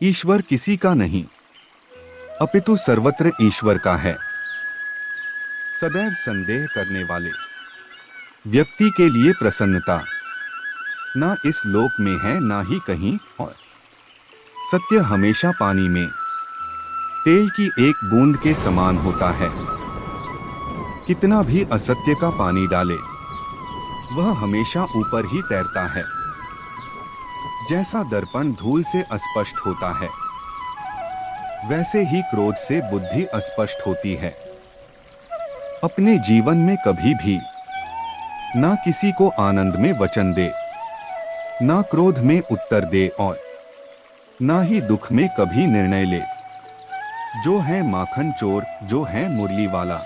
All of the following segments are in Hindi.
ईश्वर किसी का नहीं, अपितु सर्वत्र ईश्वर का है। सदैव संदेह करने वाले व्यक्ति के लिए प्रसन्नता ना इस लोक में है ना ही कहीं और। सत्य हमेशा पानी में तेल की एक बूंद के समान होता है। कितना भी असत्य का पानी डाले वह हमेशा ऊपर ही तैरता है। जैसा दर्पण धूल से अस्पष्ट होता है, वैसे ही क्रोध से बुद्धि अस्पष्ट होती है। अपने जीवन में कभी भी ना किसी को आनंद में वचन दे, ना क्रोध में उत्तर दे और ना ही दुख में कभी निर्णय ले। जो है माखन चोर, जो है मुरली वाला,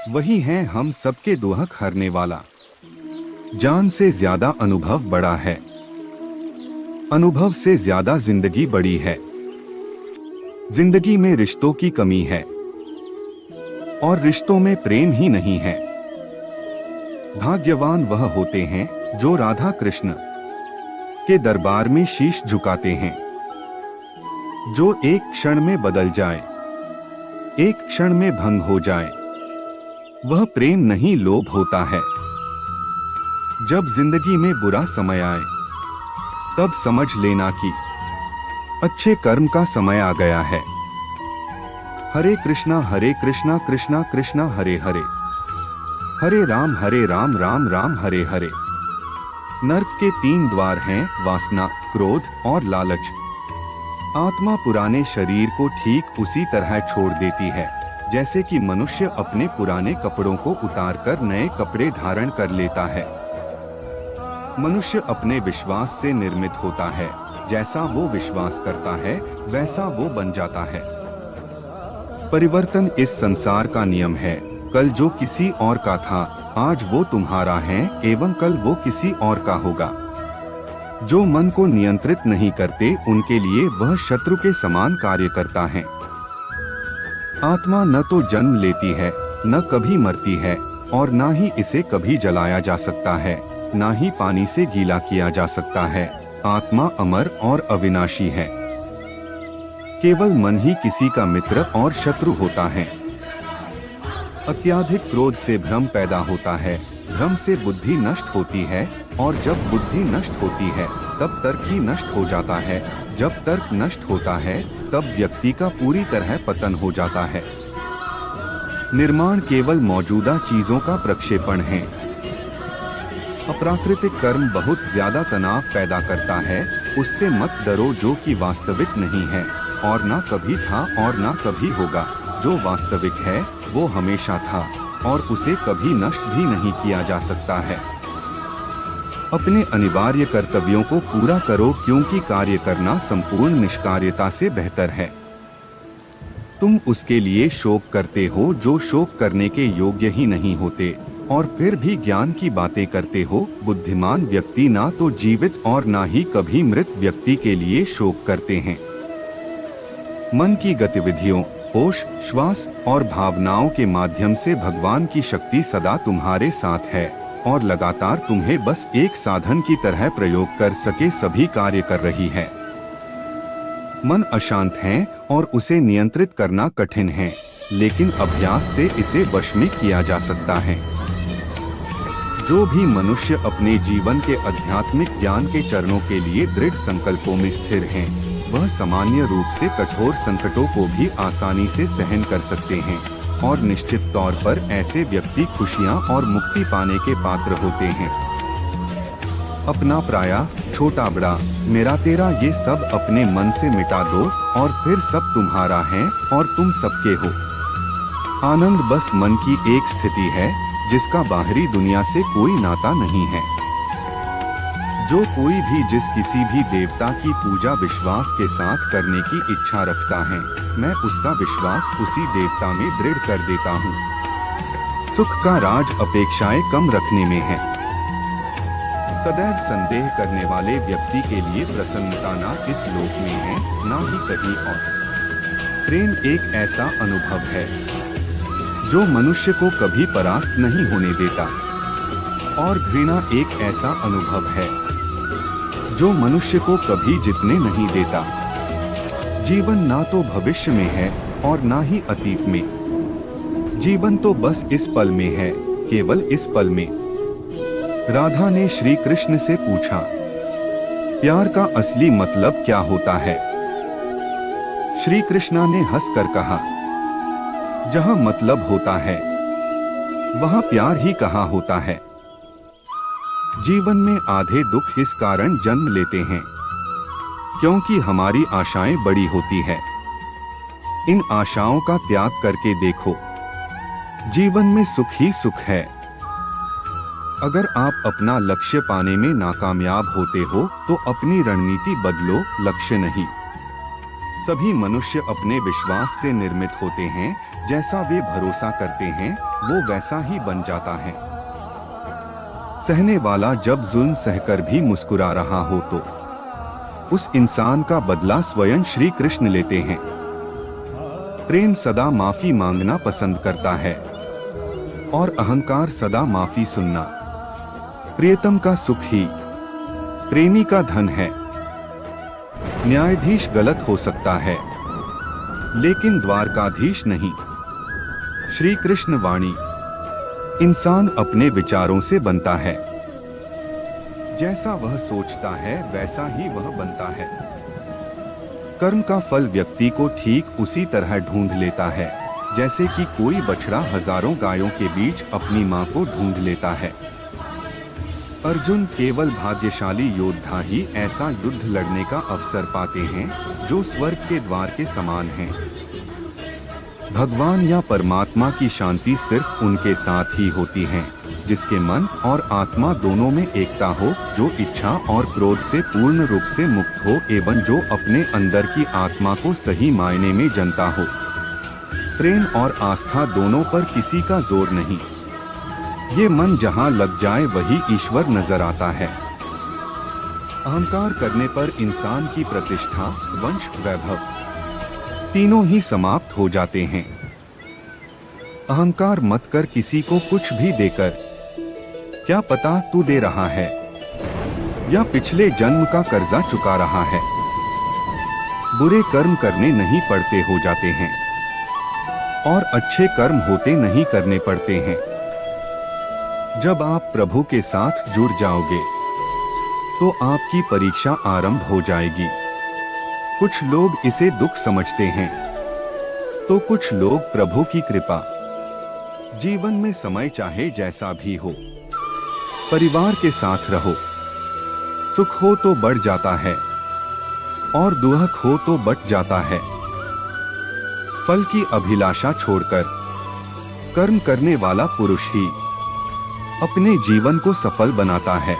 वही है हम सबके दुहक हरने वाला। जान से ज्यादा अनुभव बड़ा है, अनुभव से ज्यादा जिंदगी बड़ी है। जिंदगी में रिश्तों की कमी है और रिश्तों में प्रेम ही नहीं है। भाग्यवान वह होते हैं जो राधा कृष्ण के दरबार में शीश झुकाते हैं। जो एक क्षण में बदल जाए, एक क्षण में भंग हो जाए, वह प्रेम नहीं लोभ होता है। जब जिंदगी में बुरा समय आए तब समझ लेना कि अच्छे कर्म का समय आ गया है। हरे कृष्णा कृष्णा कृष्णा हरे हरे, हरे राम राम राम हरे हरे। नर्क के 3 द्वार हैं, वासना, क्रोध और लालच। आत्मा पुराने शरीर को ठीक उसी तरह छोड़ देती है जैसे कि मनुष्य अपने पुराने कपड़ों को उतारकर नए कपड़े धारण कर लेता है। मनुष्य अपने विश्वास से निर्मित होता है। जैसा वो विश्वास करता है वैसा वो बन जाता है। परिवर्तन इस संसार का नियम है। कल जो किसी और का था, आज वो तुम्हारा है एवं कल वो किसी और का होगा। जो मन को नियंत्रित नहीं करते उनके लिए वह शत्रु के समान कार्य करता है। आत्मा न तो जन्म लेती है, न कभी मरती है और न ही इसे कभी जलाया जा सकता है, न ही पानी से गीला किया जा सकता है। आत्मा अमर और अविनाशी है। केवल मन ही किसी का मित्र और शत्रु होता है। अत्याधिक क्रोध से भ्रम पैदा होता है, भ्रम से बुद्धि नष्ट होती है और जब बुद्धि नष्ट होती है तब तर्क ही नष्ट हो जाता है। जब तर्क नष्ट होता है तब व्यक्ति का पूरी तरह पतन हो जाता है। निर्माण केवल मौजूदा चीजों का प्रक्षेपण है। अप्राकृतिक कर्म बहुत ज्यादा तनाव पैदा करता है। उससे मत डरो जो कि वास्तविक नहीं है और ना कभी था और ना कभी होगा। जो वास्तविक है वो हमेशा था और उसे कभी नष्ट भी नहीं किया जा सकता है। अपने अनिवार्य कर्तव्यों को पूरा करो क्योंकि कार्य करना संपूर्ण निष्कार्यता से बेहतर है। तुम उसके लिए शोक करते हो जो शोक करने के योग्य ही नहीं होते और फिर भी ज्ञान की बातें करते हो। बुद्धिमान व्यक्ति ना तो जीवित और ना ही कभी मृत व्यक्ति के लिए शोक करते हैं। मन की गतिविधियों, होश, श्वास और भावनाओं के माध्यम से भगवान की शक्ति सदा तुम्हारे साथ है और लगातार तुम्हें बस एक साधन की तरह प्रयोग कर सके सभी कार्य कर रही है। मन अशांत है और उसे नियंत्रित करना कठिन है, लेकिन अभ्यास से इसे वश में किया जा सकता है। जो भी मनुष्य अपने जीवन के आध्यात्मिक ज्ञान के चरणों के लिए दृढ़ संकल्पों में स्थिर हैं, वह सामान्य रूप से कठोर संकटों को भी आसानी से सहन कर सकते हैं और निश्चित तौर पर ऐसे व्यक्ति खुशियां और मुक्ति पाने के पात्र होते हैं। अपना पराया, छोटा बड़ा, मेरा तेरा ये सब अपने मन से मिटा दो और फिर सब तुम्हारा है और तुम सबके हो। आनंद बस मन की एक स्थिति है जिसका बाहरी दुनिया से कोई नाता नहीं है। जो कोई भी जिस किसी भी देवता की पूजा विश्वास के साथ करने की इच्छा रखता है, मैं उसका विश्वास उसी देवता में दृढ़ कर देता हूँ। सुख का राज अपेक्षाएं कम रखने में है। सदैव संदेह करने वाले व्यक्ति के लिए प्रसन्नता ना इस लोक में है ना ही कहीं और। प्रेम एक ऐसा अनुभव है जो मनुष्य को कभी परास्त नहीं होने देता और घृणा एक ऐसा अनुभव है जो मनुष्य को कभी जीतने नहीं देता। जीवन ना तो भविष्य में है और ना ही अतीत में। जीवन तो बस इस पल में है, केवल इस पल में। राधा ने श्री कृष्ण से पूछा, प्यार का असली मतलब क्या होता है? श्री कृष्णा ने हंसकर कहा, जहां मतलब होता है वहां प्यार ही कहाँ होता है। जीवन में आधे दुख इस कारण जन्म लेते हैं क्योंकि हमारी आशाएं बड़ी होती है। इन आशाओं का त्याग करके देखो, जीवन में सुख ही सुख है। अगर आप अपना लक्ष्य पाने में नाकामयाब होते हो तो अपनी रणनीति बदलो, लक्ष्य नहीं। सभी मनुष्य अपने विश्वास से निर्मित होते हैं। जैसा वे भरोसा करते हैं वो वैसा ही बन जाता है। सहने वाला जब जुल्म सहकर भी मुस्कुरा रहा हो तो उस इंसान का बदला स्वयं श्री कृष्ण लेते हैं। प्रेम सदा माफी मांगना पसंद करता है और अहंकार सदा माफी सुनना। प्रियतम का सुख ही प्रेमी का धन है। न्यायाधीश गलत हो सकता है लेकिन द्वारकाधीश नहीं। श्री कृष्ण वाणी, इंसान अपने विचारों से बनता है। जैसा वह सोचता है वैसा ही वह बनता है। कर्म का फल व्यक्ति को ठीक उसी तरह ढूंढ लेता है जैसे कि कोई बछड़ा हजारों गायों के बीच अपनी मां को ढूंढ लेता है। अर्जुन केवल भाग्यशाली योद्धा ही ऐसा युद्ध लड़ने का अवसर पाते हैं जो स्वर्ग के द्वार के समान हैं। भगवान या परमात्मा की शांति सिर्फ उनके साथ ही होती है जिसके मन और आत्मा दोनों में एकता हो, जो इच्छा और क्रोध से पूर्ण रूप से मुक्त हो एवं जो अपने अंदर की आत्मा को सही मायने में जानता हो। प्रेम और आस्था दोनों पर किसी का जोर नहीं। ये मन जहाँ लग जाए वही ईश्वर नजर आता है। अहंकार करने पर इंसान की प्रतिष्ठा, वंश, वैभव तीनों ही समाप्त हो जाते हैं। अहंकार मत कर किसी को कुछ भी देकर, क्या पता तू दे रहा है या पिछले जन्म का कर्जा चुका रहा है। बुरे कर्म करने नहीं पड़ते हो जाते हैं और अच्छे कर्म होते नहीं करने पड़ते हैं। जब आप प्रभु के साथ जुड़ जाओगे तो आपकी परीक्षा आरंभ हो जाएगी। कुछ लोग इसे दुख समझते हैं तो कुछ लोग प्रभु की कृपा। जीवन में समय चाहे जैसा भी हो, परिवार के साथ रहो। सुख हो तो बढ़ जाता है और दुख हो तो बट जाता है। फल की अभिलाषा छोड़कर कर्म करने वाला पुरुष ही अपने जीवन को सफल बनाता है।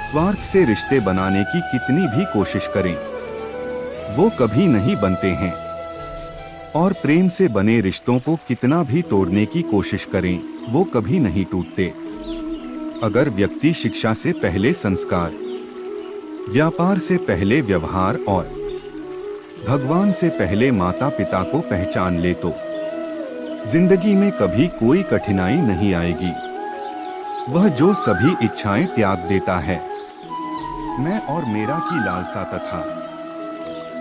स्वार्थ से रिश्ते बनाने की कितनी भी कोशिश करें वो कभी नहीं बनते हैं और प्रेम से बने रिश्तों को कितना भी तोड़ने की कोशिश करें वो कभी नहीं टूटते। अगर व्यक्ति शिक्षा से पहले संस्कार, व्यापार से पहले व्यवहार और भगवान से पहले माता पिता को पहचान ले तो जिंदगी में कभी कोई कठिनाई नहीं आएगी। वह जो सभी इच्छाएं त्याग देता है, मैं और मेरा की लालसा तथा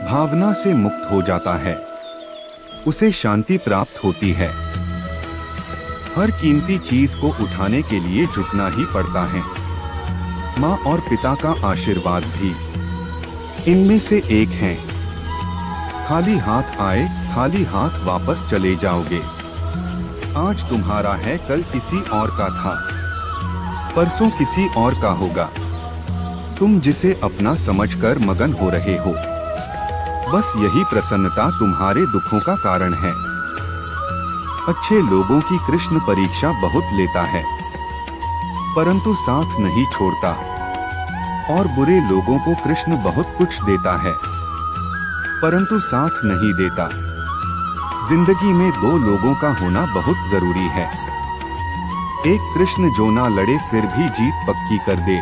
भावना से मुक्त हो जाता है, उसे शांति प्राप्त होती है। हर कीमती चीज को उठाने के लिए झुकना ही पड़ता है। माँ और पिता का आशीर्वाद भी इनमें से एक है। खाली हाथ आए खाली हाथ वापस चले जाओगे। आज तुम्हारा है, कल किसी और का था, परसों किसी और का होगा। तुम जिसे अपना समझकर मगन हो रहे हो, बस यही प्रसन्नता तुम्हारे दुखों का कारण है। अच्छे लोगों की कृष्ण परीक्षा बहुत लेता है परंतु साथ नहीं छोड़ता और बुरे लोगों को कृष्ण बहुत कुछ देता है परंतु साथ नहीं देता। जिंदगी में दो लोगों का होना बहुत जरूरी है। एक कृष्ण जो ना लड़े फिर भी जीत पक्की कर दे,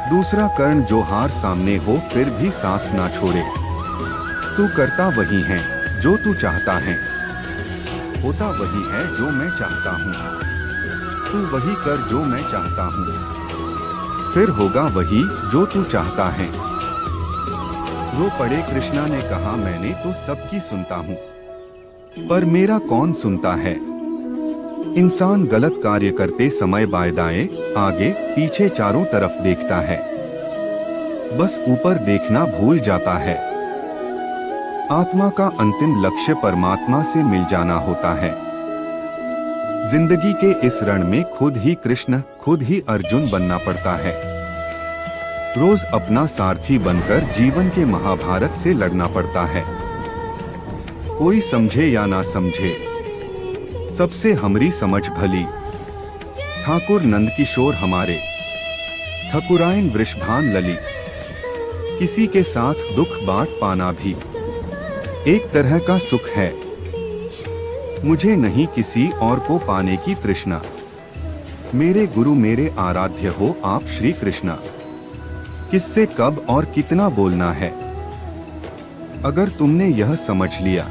दूसरा कर्ण जो हार सामने हो फिर भी साथ ना छोड़े। तू करता वही है जो तू चाहता है, होता वही है जो मैं चाहता हूँ। तू वही कर जो मैं चाहता हूँ, फिर होगा वही जो तू चाहता है। रो पड़े। कृष्णा ने कहा, मैंने तो सबकी सुनता हूँ, पर मेरा कौन सुनता है। इंसान गलत कार्य करते समय बाएं दाएं, आगे पीछे चारों तरफ देखता है, बस ऊपर देखना भूल जाता है। आत्मा का अंतिम लक्ष्य परमात्मा से मिल जाना होता है। जिंदगी के इस रण में खुद ही कृष्ण, खुद ही अर्जुन बनना पड़ता है। रोज अपना सारथी बनकर जीवन के महाभारत से लड़ना पड़ता है। कोई समझे या ना समझे, सबसे हमरी समझ भली। ठाकुर नंदकिशोर हमारे, ठकुराइन वृषभान लली। किसी के साथ दुख बांट पाना भी एक तरह का सुख है। मुझे नहीं किसी और को पाने की तृष्णा। मेरे गुरु मेरे आराध्य हो आप श्री कृष्णा। किससे कब और कितना बोलना है, अगर तुमने यह समझ लिया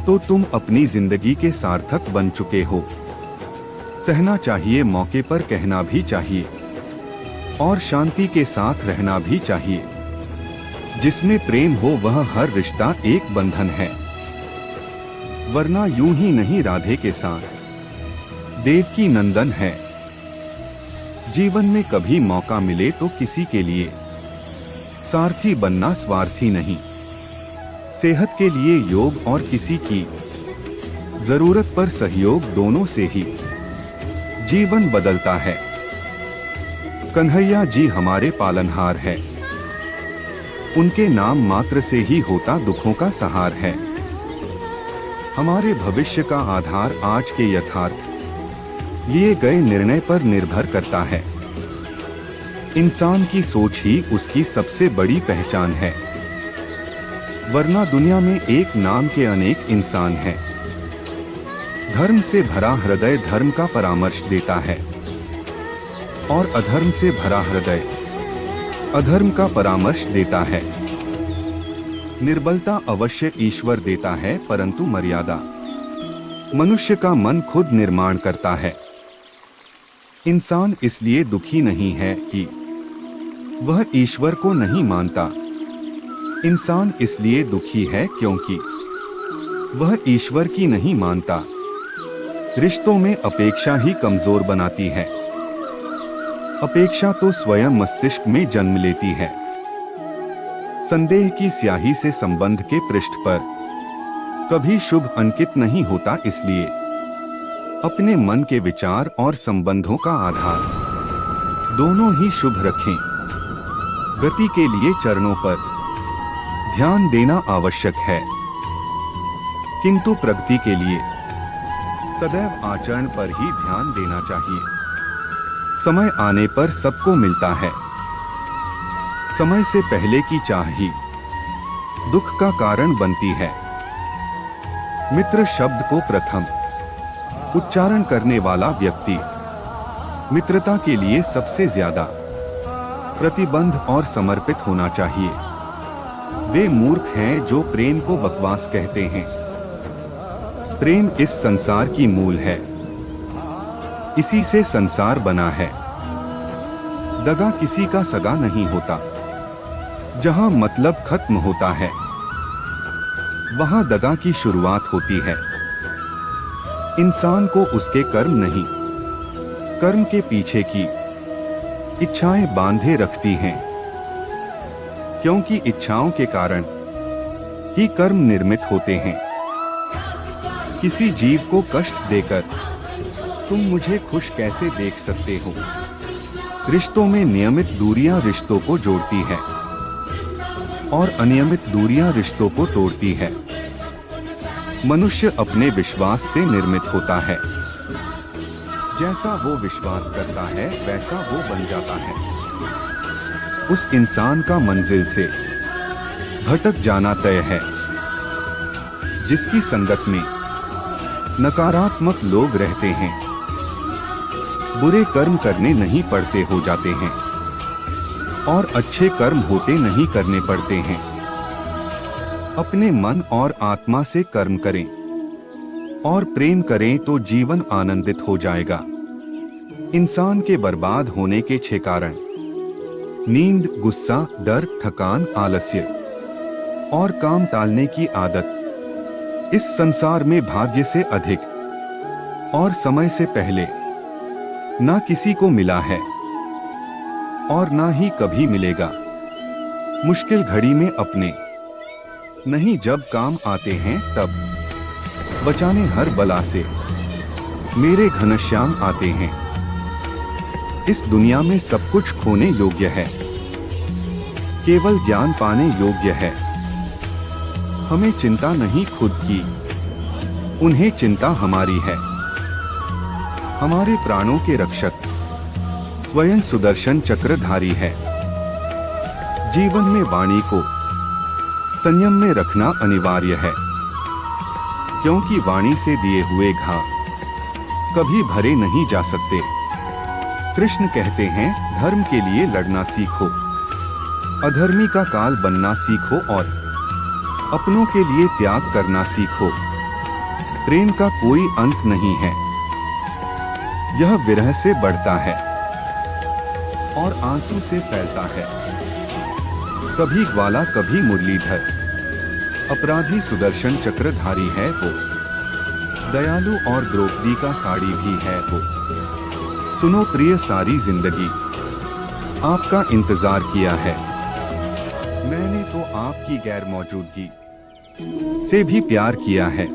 तो तुम अपनी जिंदगी के सार्थक बन चुके हो। सहना चाहिए, मौके पर कहना भी चाहिए, और शांति के साथ रहना भी चाहिए। जिसमें प्रेम हो वह हर रिश्ता एक बंधन है, वरना यूं ही नहीं राधे के साथ देवकी नंदन है। जीवन में कभी मौका मिले तो किसी के लिए सारथी बनना स्वार्थी नहीं। सेहत के लिए योग और किसी की जरूरत पर सहयोग, दोनों से ही जीवन बदलता है। कन्हैया जी हमारे पालनहार है, उनके नाम मात्र से ही होता दुखों का सहार है। हमारे भविष्य का आधार आज के यथार्थ लिए गए निर्णय पर निर्भर करता है। इंसान की सोच ही उसकी सबसे बड़ी पहचान है, वरना दुनिया में एक नाम के अनेक इंसान हैं। धर्म से भरा हृदय धर्म का परामर्श देता है, और अधर्म से भरा हृदय अधर्म का परामर्श देता है। निर्बलता अवश्य ईश्वर देता है, परंतु मर्यादा मनुष्य का मन खुद निर्माण करता है। इंसान इसलिए दुखी नहीं है कि वह ईश्वर को नहीं मानता। इंसान इसलिए दुखी है क्योंकि वह ईश्वर की नहीं मानता। रिश्तों में अपेक्षा ही कमजोर बनाती है। अपेक्षा तो स्वयं मस्तिष्क में जन्म लेती है। संदेह की स्याही से संबंध के पृष्ठ पर कभी शुभ अंकित नहीं होता, इसलिए अपने मन के विचार और संबंधों का आधार दोनों ही शुभ रखें। गति के लिए चरणों पर ध्यान देना आवश्यक है, किंतु प्रगति के लिए सदैव आचरण पर ही ध्यान देना चाहिए। समय आने पर सबको मिलता है, समय से पहले की चाह ही दुख का कारण बनती है। मित्र शब्द को प्रथम उच्चारण करने वाला व्यक्ति मित्रता के लिए सबसे ज्यादा प्रतिबद्ध और समर्पित होना चाहिए। वे मूर्ख हैं जो प्रेम को बकवास कहते हैं। प्रेम इस संसार की मूल है, इसी से संसार बना है। दगा किसी का सगा नहीं होता। जहां मतलब खत्म होता है, वहां दगा की शुरुआत होती है। इंसान को उसके कर्म नहीं, कर्म के पीछे की इच्छाएं बांधे रखती हैं, क्योंकि इच्छाओं के कारण ही कर्म निर्मित होते हैं। किसी जीव को कष्ट देकर तुम मुझे खुश कैसे देख सकते हो? रिश्तों में नियमित दूरियां रिश्तों को जोड़ती है, और अनियमित दूरियां रिश्तों को तोड़ती है। मनुष्य अपने विश्वास से निर्मित होता है। जैसा वो विश्वास करता है वैसा वो बन जाता है। उस इंसान का मंजिल से भटक जाना तय है। जिसकी संगत में नकारात्मक लोग रहते हैं, बुरे कर्म करने नहीं पड़ते हो जाते हैं, और अच्छे कर्म होते नहीं करने पड़ते हैं। अपने मन और आत्मा से कर्म करें और प्रेम करें तो जीवन आनंदित हो जाएगा। इंसान के बर्बाद होने के 6 कारण: नींद, गुस्सा, डर, थकान, आलस्य, और काम टालने की आदत इस संसार में भाग्य से अधिक और समय से पहले ना किसी को मिला है और ना ही कभी मिलेगा। मुश्किल घड़ी में अपने नहीं जब काम आते हैं तब बचाने हर बला से मेरे घनश्याम आते हैं। इस दुनिया में सब कुछ खोने योग्य है, केवल ज्ञान पाने योग्य है। हमें चिंता नहीं खुद की, उन्हें चिंता हमारी है। हमारे प्राणों के रक्षक स्वयं सुदर्शन चक्रधारी है। जीवन में वाणी को संयम में रखना अनिवार्य है, क्योंकि वाणी से दिए हुए घाव कभी भरे नहीं जा सकते। कृष्ण कहते हैं, धर्म के लिए लड़ना सीखो, अधर्मी का काल बनना सीखो और अपनों के लिए त्याग करना सीखो। प्रेम का कोई अंत नहीं है, यह विरह से बढ़ता है और आंसू से फैलता है। कभी ग्वाला कभी मुरलीधर, अपराधी सुदर्शन चक्रधारी है वो, दयालु और द्रौपदी का साड़ी भी है वो। सुनो प्रिय, सारी जिंदगी आपका इंतजार किया है मैंने, तो आपकी गैर मौजूदगी से भी प्यार किया है।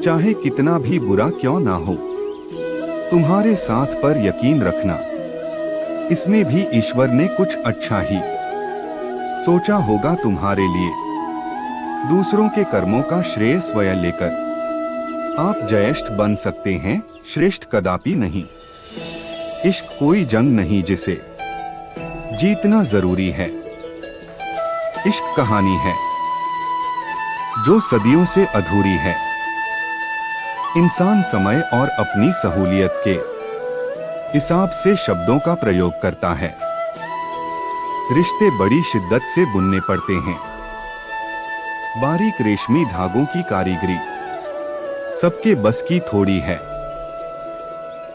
चाहे कितना भी बुरा क्यों ना हो, तुम्हारे साथ पर यकीन रखना, इसमें भी ईश्वर ने कुछ अच्छा ही सोचा होगा तुम्हारे लिए। दूसरों के कर्मों का श्रेय स्वयं लेकर आप जयेष्ठ बन सकते हैं, श्रेष्ठ कदापि नहीं। इश्क कोई जंग नहीं जिसे जीतना जरूरी है। इश्क कहानी है जो सदियों से अधूरी है। इंसान समय और अपनी सहूलियत के हिसाब से शब्दों का प्रयोग करता है। रिश्ते बड़ी शिद्दत से बुनने पड़ते हैं। बारीक रेशमी धागों की कारीगरी सबके बस की थोड़ी है।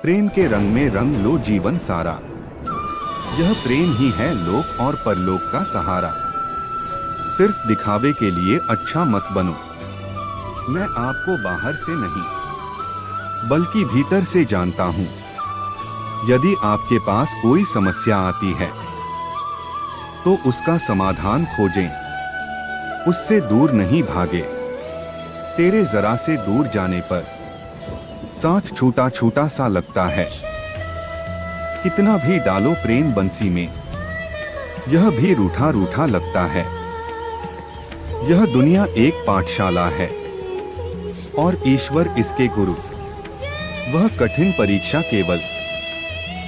प्रेम के रंग में रंग लो जीवन सारा, यह प्रेम ही है लोक और परलोक का सहारा। सिर्फ दिखावे के लिए अच्छा मत बनो। मैं आपको बाहर से नहीं बल्कि भीतर से जानता हूं। यदि आपके पास कोई समस्या आती है तो उसका समाधान खोजें, उससे दूर नहीं भागे। तेरे जरा से दूर जाने पर सांच छूटा छूटा सा लगता है। कितना भी डालो प्रेम बंसी में, यह भी रूठा रूठा लगता है। यह दुनिया एक पाठशाला है और ईश्वर इसके गुरु। वह कठिन परीक्षा केवल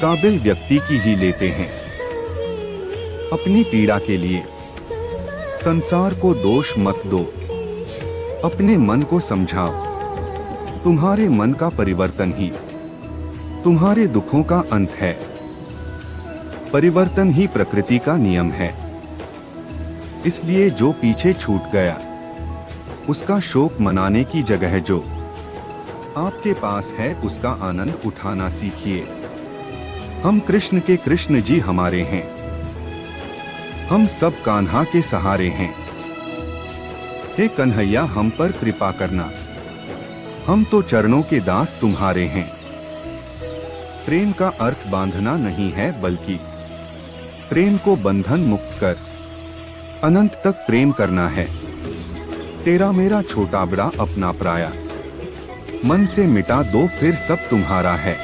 काबिल व्यक्ति की ही लेते हैं। अपनी पीड़ा के लिए संसार को दोष मत दो, अपने मन को समझाओ। तुम्हारे मन का परिवर्तन ही तुम्हारे दुखों का अंत है। परिवर्तन ही प्रकृति का नियम है। इसलिए जो पीछे छूट गया उसका शोक मनाने की जगह जो आपके पास है उसका आनंद उठाना सीखिए। हम कृष्ण के कृष्ण जी हमारे हैं। हम सब कान्हा के सहारे हैं। हे कन्हैया, हम पर कृपा करना, हम तो चरणों के दास तुम्हारे हैं। प्रेम का अर्थ बांधना नहीं है, बल्कि प्रेम को बंधन मुक्त कर अनंत तक प्रेम करना है। तेरा मेरा छोटा बड़ा अपना पराया मन से मिटा दो, फिर सब तुम्हारा है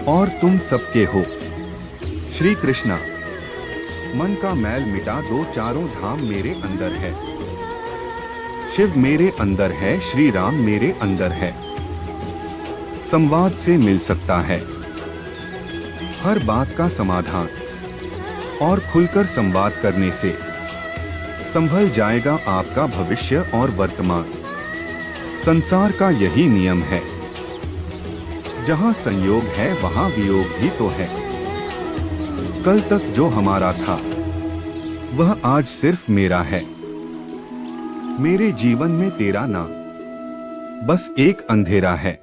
और तुम सबके हो। श्री कृष्णा, मन का मैल मिटा दो, चारों धाम मेरे अंदर है। शिव मेरे अंदर है, श्री राम मेरे अंदर है। संवाद से मिल सकता है हर बात का समाधान, और खुलकर संवाद करने से संभल जाएगा आपका भविष्य और वर्तमान। संसार का यही नियम है, जहां संयोग है वहां वियोग भी तो है। कल तक जो हमारा था वह आज सिर्फ मेरा है। मेरे जीवन में तेरा नाम बस एक अंधेरा है।